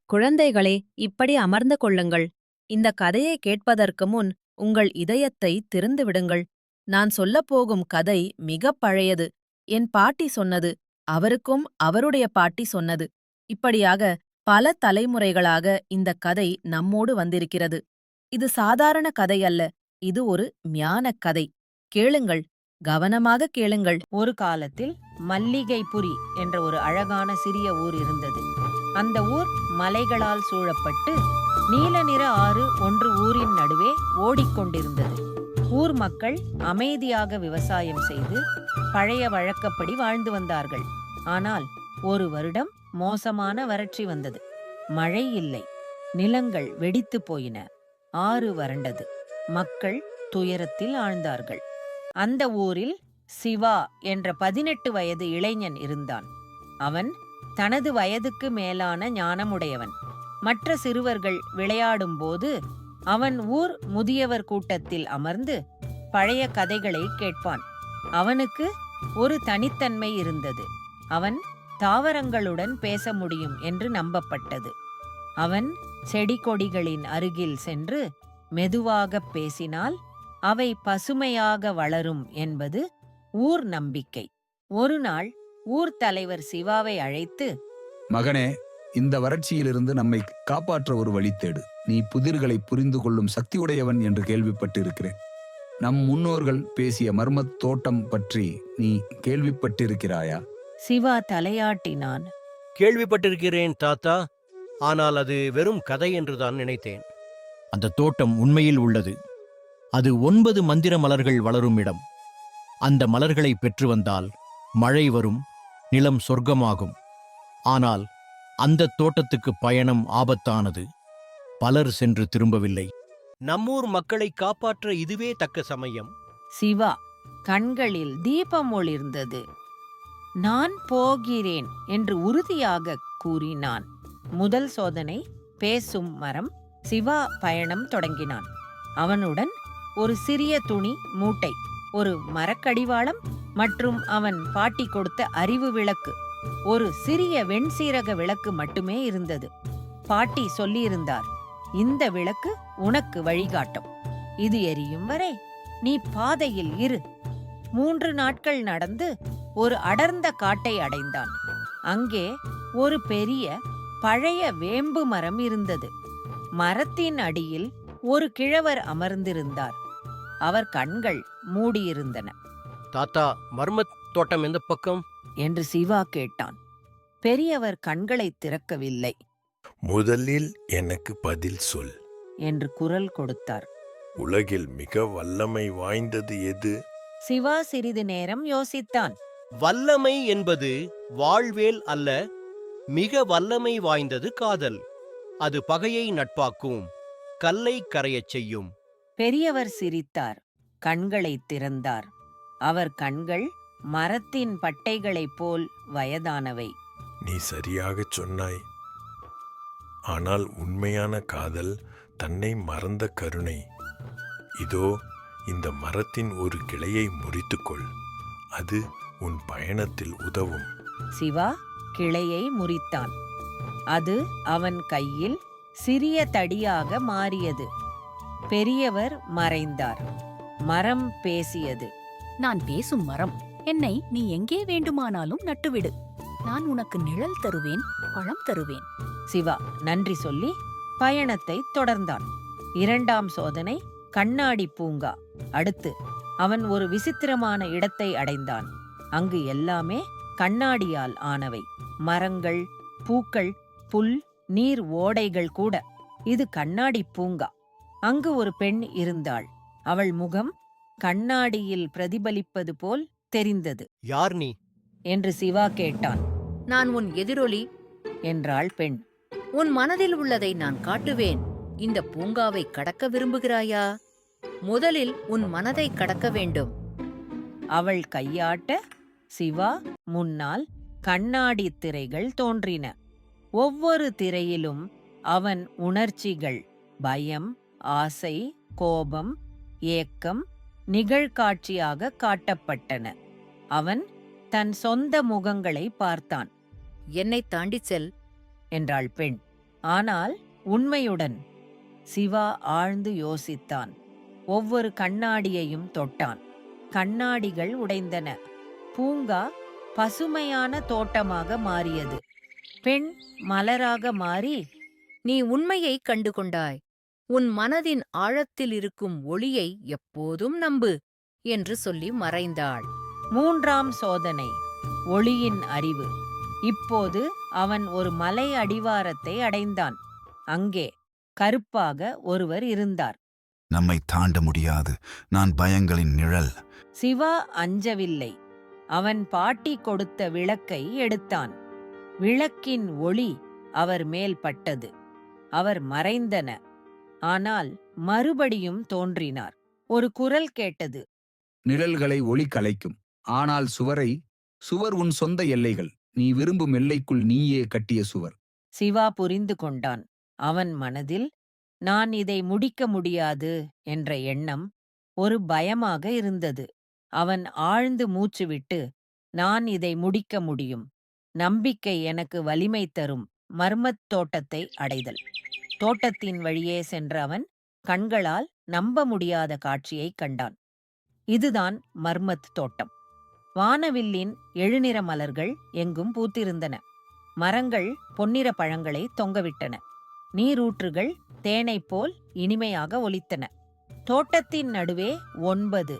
குழந்தைகளே, இப்படி அமர்ந்து கொள்ளுங்கள். இந்த கதையை கேட்பதற்கு முன் உங்கள் இதயத்தை திறந்து விடுங்கள். நான் சொல்லப்போகும் கதை மிகப் பழையது. என் பாட்டி சொன்னது. அவருக்கும் அவருடைய பாட்டி சொன்னது. இப்படியாக பல தலைமுறைகளாக இந்தக் கதை நம்மோடு வந்திருக்கிறது. இது சாதாரண கதை அல்ல. இது ஒரு ஞானக் கதை. கேளுங்கள், கவனமாக கேளுங்கள். ஒரு காலத்தில் மல்லிகைபுரி என்ற ஒரு அழகான சிறிய ஊர் இருந்தது. அந்த ஊர் மலைகளால் சூழப்பட்டு நீல நிற ஆறு ஒன்று ஊரின் நடுவே ஓடிக்கொண்டிருந்தது. ஊர் மக்கள் அமைதியாக விவசாயம் செய்து பழைய வழக்கப்படி வாழ்ந்து வந்தார்கள். ஆனால் ஒரு வருடம் மோசமான வறட்சி வந்தது. மழை இல்லை. நிலங்கள் வெடித்து போயின. ஆறு வறண்டது. மக்கள் துயரத்தில் ஆழ்ந்தார்கள். அந்த ஊரில் சிவா என்ற 18 வயது இளைஞன் இருந்தான். அவன் தனது வயதுக்கு மேலான ஞானமுடையவன். மற்ற சிறுவர்கள் விளையாடும்போது அவன் ஊர் முதியவர் கூட்டத்தில் அமர்ந்து பழைய கதைகளை கேட்பான். அவனுக்கு ஒரு தனித்தன்மை இருந்தது. அவன் தாவரங்களுடன் பேச முடியும் என்று நம்பப்பட்டது. அவன் செடி கொடிகளின் அருகில் சென்று மெதுவாகப் பேசினால் அவை பசுமையாக வளரும் என்பது ஊர் நம்பிக்கை. ஒரு நாள் ஊர் தலைவர் சிவாவை அழைத்து, மகனே, இந்த வறட்சியிலிருந்து நம்மை காப்பாற்ற ஒரு வழி தேடு. நீ புதிர்களை புரிந்து கொள்ளும் சக்தியுடையவன் என்று கேள்விப்பட்டிருக்கிறேன். நம் முன்னோர்கள் பேசிய மர்மத் தோட்டம் பற்றி நீ கேள்விப்பட்டிருக்கிறாயா? சிவா தலையாட்டினான். கேள்விப்பட்டிருக்கிறேன் தாத்தா, ஆனால் அது வெறும் கதை என்றுதான் நினைத்தேன். அந்த தோட்டம் உண்மையில் உள்ளது. அது 9 மந்திர மலர்கள் வளரும் இடம். அந்த மலர்களை பெற்று வந்தால் மழை வரும், நிலம் சொர்க்கமாகும். ஆனால் அந்த தோட்டத்துக்கு பயணம் ஆபத்தானது. பலர் சென்று திரும்பவில்லை. நம்மூர் மக்களை காப்பாற்ற இதுவே தக்க சமயம். சிவா கண்களில் தீபம் ஒளிர்ந்தது. நான் போகிறேன் என்று உறுதியாக கூறினான். முதல் சோதனை பேசும் மரம். சிவா பயணம் தொடங்கினான். அவனுடன் ஒரு சிறிய துணி மூட்டை, ஒரு மரக்கடிவாளம் மற்றும் அவன் பாட்டி கொடுத்த அறிவு விளக்கு. ஒரு சிறிய வெண்சீரக விளக்கு மட்டுமே இருந்தது. பாட்டி சொல்லியிருந்தார், இந்த விளக்கு உனக்கு வழிகாட்டும். இது எரியும் வரை நீ பாதையில் இரு. 3 நாட்கள் நடந்து ஒரு அடர்ந்த காட்டை அடைந்தான். அங்கே ஒரு பெரிய பழைய வேம்பு மரம் இருந்தது. மரத்தின் அடியில் ஒரு கிழவர் அமர்ந்திருந்தார். அவர் கண்கள் மூடியிருந்தன. தாத்தா, மர்மத் தோட்டம் எந்த பக்கம் என்று சிவா கேட்டான். பெரியவர் கண்களை திறக்கவில்லை. முதலில் எனக்கு பதில் சொல் என்று குரல் கொடுத்தார். உலகில் மிக வல்லமை வாய்ந்தது எது? சிவா சிறிது நேரம் யோசித்தான். வல்லமை என்பது வாழ்வேல் அல்ல, மிக வல்லமை வாய்ந்தது காதல். அது பகையை நட்பாக்கும், கல்லை கரையச் செய்யும். பெரியவர் சிரித்தார். கண்களை திறந்தார். அவர் கண்கள் மரத்தின் பட்டைகளைப் போல் வயதானவை. நீ சரியாகச் சொன்னாய். ஆனால் உண்மையான காதல் தன்னை மறந்த கருணை. இதோ இந்த மரத்தின் ஒரு கிளையை முறித்துக்கொள். அது உன் பயணத்தில் உதவும். சிவா கிளையை முறித்தான். அது அவன் கையில் சிறிய தடியாக மாறியது. பெரியவர் மறைந்தார். மரம் பேசியது. நான் பேசும் மரம், என்னை நீ எங்கே வேண்டுமானாலும் நட்டுவிடு. நான் உனக்கு நிழல் தருவேன், பழம் தருவேன். சிவா நன்றி சொல்லி பயணத்தை தொடர்ந்தான். 2ஆம் சோதனை கண்ணாடி பூங்கா. அடுத்து அவன் ஒரு விசித்திரமான இடத்தை அடைந்தான். அங்கு எல்லாமே கண்ணாடியால் ஆனவை. மரங்கள், பூக்கள், புல், நீர் ஓடைகள் கூட. இது கண்ணாடி பூங்கா. அங்கு ஒரு பெண் இருந்தாள். அவள் முகம் கண்ணாடியில் பிரதிபலிப்பது போல் தெரிந்தது. யார் நீ என்று சிவா கேட்டான். நான் உன் எதிரொலி என்றாள் பெண். உன் மனதில் உள்ளதை நான் காட்டுவேன். இந்த பூங்காவை கடக்க விரும்புகிறாயா? முதலில் உன் மனதை கடக்க வேண்டும். அவள் கையாட்ட சிவா முன்னால் கண்ணாடி திரைகள் தோன்றின. ஒவ்வொரு திரையிலும் அவன் உணர்ச்சிகள், பயம், ஆசை, கோபம், ஏக்கம் நிகழ்காட்சியாக காட்டப்பட்டன. அவன் தன் சொந்த முகங்களை பார்த்தான். என்னை தாண்டிச் செல் என்றாள் பெண். ஆனால் உண்மையுடன். சிவா ஆழ்ந்து யோசித்தான். ஒவ்வொரு கண்ணாடியையும் தொட்டான். கண்ணாடிகள் உடைந்தன. பூங்கா பசுமையான தோட்டமாக மாறியது. பெண் மலராக மாறி, நீ உண்மையைக் கண்டு கொண்டாய். உன் மனதின் ஆழத்தில் இருக்கும் ஒளியை எப்போதும் நம்பு என்று சொல்லி மறைந்தாள். 3ஆம் சோதனை. ஒளியின் அறிவு. இப்போது அவன் ஒரு மலை அடிவாரத்தை அடைந்தான். அங்கே கருப்பாக ஒருவர் இருந்தார். நம்மை தாண்ட முடியாது. நான் பயங்களின் நிழல். சிவா அஞ்சவில்லை. அவன் பாட்டி கொடுத்த விளக்கை எடுத்தான். விளக்கின் ஒளி அவர் மேல் பட்டது. அவர் மறைந்தன. ஆனால் மறுபடியும் தோன்றினார். ஒரு குரல் கேட்டது. நிழல்களை ஒளி கலைக்கும். ஆனால் சுவர் உன் சொந்த எல்லைகள். நீ விரும்பும் எல்லைக்குள் நீயே கட்டிய சுவர். சிவா புரிந்து கொண்டான். அவன் மனதில் நான் இதை முடிக்க முடியாது என்ற எண்ணம் ஒரு பயமாக இருந்தது. அவன் ஆழ்ந்து மூச்சுவிட்டு, நான் இதை முடிக்க முடியும். நம்பிக்கை எனக்கு வலிமை தரும். மர்மத் தோட்டத்தை அடைதல். தோட்டத்தின் வழியே சென்ற அவன் கண்களால் நம்ப முடியாத காட்சியைக் கண்டான். இதுதான் மர்மத் தோட்டம். வானவில்லின் எழுநிற மலர்கள் எங்கும் பூத்திருந்தன. மரங்கள் பொன்னிற பழங்களை தொங்கவிட்டன. நீரூற்றுகள் தேனைப் போல் இனிமையாக ஒலித்தன. தோட்டத்தின் நடுவே 9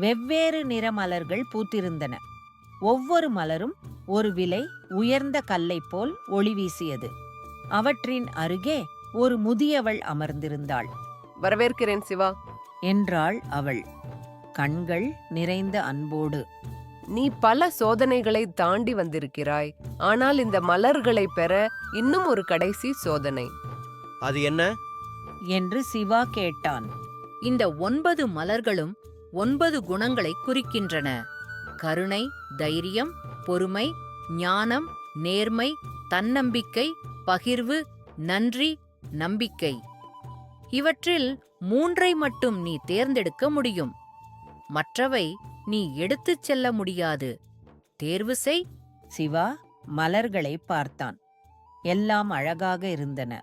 வெவ்வேறு நிற மலர்கள் பூத்திருந்தன. ஒவ்வொரு மலரும் ஒரு விலை உயர்ந்த கல்லைப் போல் ஒளி வீசியது. அவற்றின் அருகே ஒரு முதியவள் அமர்ந்திருந்தாள். வரவேற்கிறேன் சிவா என்றாள் அவள், கண்கள் நிறைந்த அன்போடு. நீ பல சோதனைகளை தாண்டி வந்திருக்கிறாய். ஆனால் இந்த மலர்களை பெற இன்னும் ஒரு கடைசி சோதனை. அது என்ன? என்று சிவா கேட்டான். இந்த 9 மலர்களும் 9 குணங்களை குறிக்கின்றன. கருணை, தைரியம், பொறுமை, ஞானம், நேர்மை, தன்னம்பிக்கை, பகிர்வு, நன்றி, நம்பிக்கை. இவற்றில் 3ஐ மட்டும் நீ தேர்ந்தெடுக்க முடியும். மற்றவை நீ எடுத்துச் செல்ல முடியாது. தேர்வு செய். சிவா மலர்களை பார்த்தான். எல்லாம் அழகாக இருந்தன.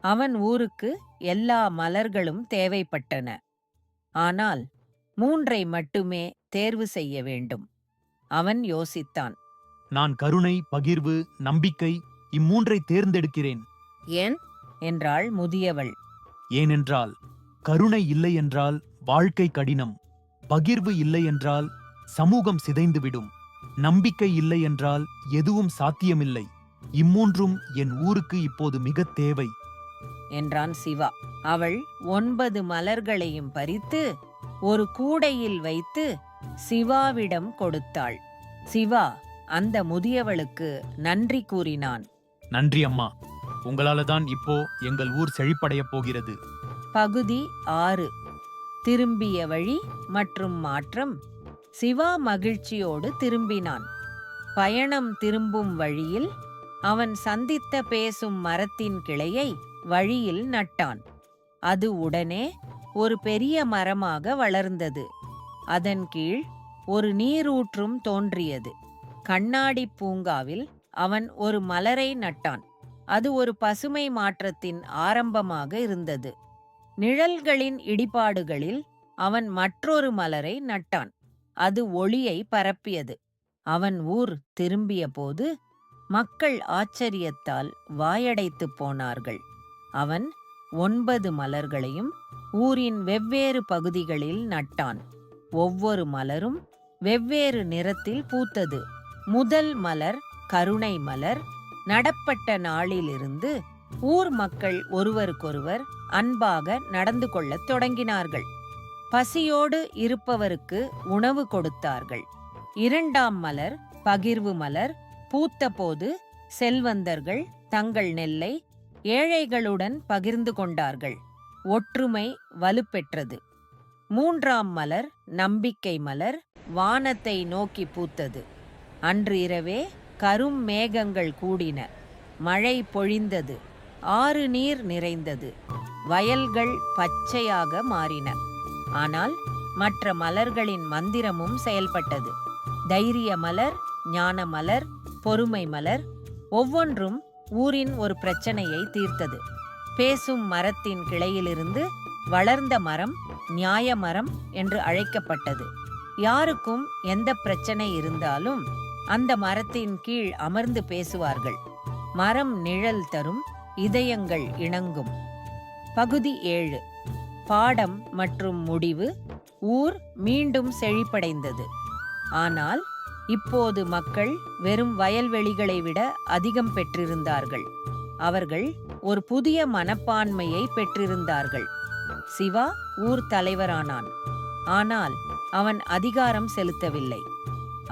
அவன் ஊருக்கு எல்லா மலர்களும் தேவைப்பட்டன. ஆனால் 3ஐ மட்டுமே தேர்வு செய்ய வேண்டும். அவன் யோசித்தான். நான் கருணை, பகிர்வு, நம்பிக்கை இம்மூன்றை தேர்ந்தெடுக்கிறேன். ஏன்? என்றாள் முதியவள். ஏனென்றால் கருணை இல்லை என்றால் வாழ்க்கை கடினம். பகிர்வு இல்லை என்றால் சமூகம் சிதைந்துவிடும். நம்பிக்கை இல்லை என்றால் எதுவும் சாத்தியமில்லை. இம்மூன்றும் என் ஊருக்கு இப்போது மிகத் தேவை என்றான் சிவா. அவள் 9 மலர்களையும் பறித்து ஒரு கூடையில் வைத்து சிவாவிடம் கொடுத்தாள். சிவா அந்த முதியவளுக்கு நன்றி கூறினான். நன்றி அம்மா. உங்களால தான் இப்போ எங்கள் ஊர் செழிப்படையப் போகிறது. பகுதி 6. திரும்பிய வழி மற்றும் மாற்றம். சிவா மகிழ்ச்சியோடு திரும்பினான். பயணம் திரும்பும் வழியில் அவன் சந்தித்த பேசும் மரத்தின் கிளையை வழியில் நட்டான். அது உடனே ஒரு பெரிய மரமாக வளர்ந்தது. அதன் கீழ் ஒரு நீரூற்றும் தோன்றியது. கண்ணாடி பூங்காவில் அவன் ஒரு மலரை நட்டான். அது ஒரு பசுமை மாற்றத்தின் ஆரம்பமாக இருந்தது. நிழல்களின் இடிபாடுகளில் அவன் மற்றொரு மலரை நட்டான். அது ஒளியை பரப்பியது. அவன் ஊர் திரும்பிய போது மக்கள் ஆச்சரியத்தால் வாயடைத்துப் போனார்கள். அவன் 9 மலர்களையும் ஊரின் வெவ்வேறு பகுதிகளில் நட்டான். ஒவ்வொரு மலரும் வெவ்வேறு நிறத்தில் பூத்தது. முதல் மலர் கருணை மலர். நடப்பட்ட நாளிலிருந்து ஊர் மக்கள் ஒருவருக்கொருவர் அன்பாக நடந்து கொள்ளத் தொடங்கினார்கள். பசியோடு இருப்பவருக்கு உணவு கொடுத்தார்கள். 2ஆம் மலர் பகிர்வு மலர் பூத்தபோது செல்வந்தர்கள் தங்கள் நெல்லை ஏழைகளுடன் பகிர்ந்து கொண்டார்கள். ஒற்றுமை வலுப்பெற்றது. 3ஆம் மலர் நம்பிக்கை மலர் வானத்தை நோக்கி பூத்தது. அன்று இரவே கரும் மேகங்கள் கூடின. மழை பொழிந்தது. ஆறு நீர் நிறைந்தது. வயல்கள் பச்சையாக மாறின. ஆனால் மற்ற மலர்களின் மந்திரமும் செயல்பட்டது. தைரிய மலர், ஞான மலர், பொறுமை மலர் ஒவ்வொன்றும் ஊரின் ஒரு பிரச்சனையை தீர்த்தது. பேசும் மரத்தின் கிளையிலிருந்து வளர்ந்த மரம் நியாய மரம் என்று அழைக்கப்பட்டது. யாருக்கும் எந்த பிரச்சனை இருந்தாலும் அந்த மரத்தின் கீழ் அமர்ந்து பேசுவார்கள். மரம் நிழல் தரும், இதயங்கள் இணங்கும். பகுதி 7. பாடம் மற்றும் முடிவு. ஊர் மீண்டும் செழிப்படைந்தது. ஆனால் இப்போது மக்கள் வெறும் வயல்வெளிகளை விட அதிகம் பெற்றிருந்தார்கள். அவர்கள் ஒரு புதிய மனப்பான்மையை பெற்றிருந்தார்கள். சிவா ஊர் தலைவரானான். ஆனால் அவன் அதிகாரம் செலுத்தவில்லை.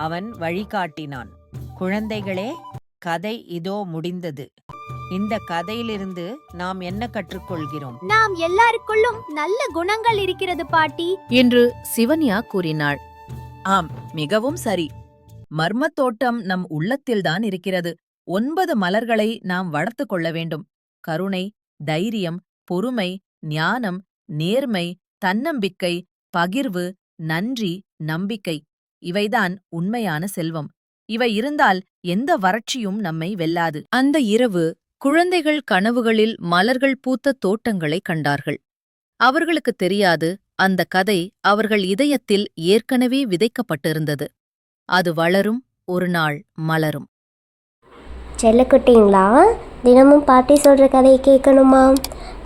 அவன் வழிகாட்டினான். குழந்தைகளே, கதை இதோ முடிந்தது. இந்த கதையிலிருந்து நாம் என்ன கற்றுக்கொள்கிறோம்? நாம் எல்லாருக்குள்ளும் நல்ல குணங்கள் இருக்கிறது பாட்டி என்று சிவன்யா கூறினாள். ஆம், மிகவும் சரி. மர்மத் தோட்டம் நம் உள்ளத்தில்தான் இருக்கிறது. 9 மலர்களை நாம் வளர்த்துக் கொள்ள வேண்டும். கருணை, தைரியம், பொறுமை, ஞானம், நேர்மை, தன்னம்பிக்கை, பகிர்வு, நன்றி, நம்பிக்கை. இவைதான் உண்மையான செல்வம். இவை இருந்தால் எந்த வறட்சியும் நம்மை வெல்லாது. அந்த இரவு குழந்தைகள் கனவுகளில் மலர்கள் பூத்த தோட்டங்களை கண்டார்கள். அவர்களுக்கு தெரியாது, அந்த கதை அவர்கள் இதயத்தில் ஏற்கனவே விதைக்கப்பட்டிருந்தது. அது வளரும், ஒரு நாள் மலரும். செல்லக்குட்டிங்களா, தினமும் பாட்டி சொல்கிற கதையை கேட்கணுமா?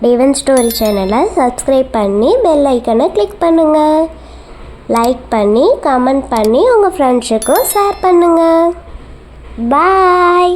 டிவன் ஸ்டோரி சேனலை சப்ஸ்கிரைப் பண்ணி பெல் ஐக்கனை கிளிக் பண்ணுங்கள். லைக் பண்ணி கமெண்ட் பண்ணி உங்கள் ஃப்ரெண்ட்ஸுக்கும் ஷேர் பண்ணுங்கள். பாய்.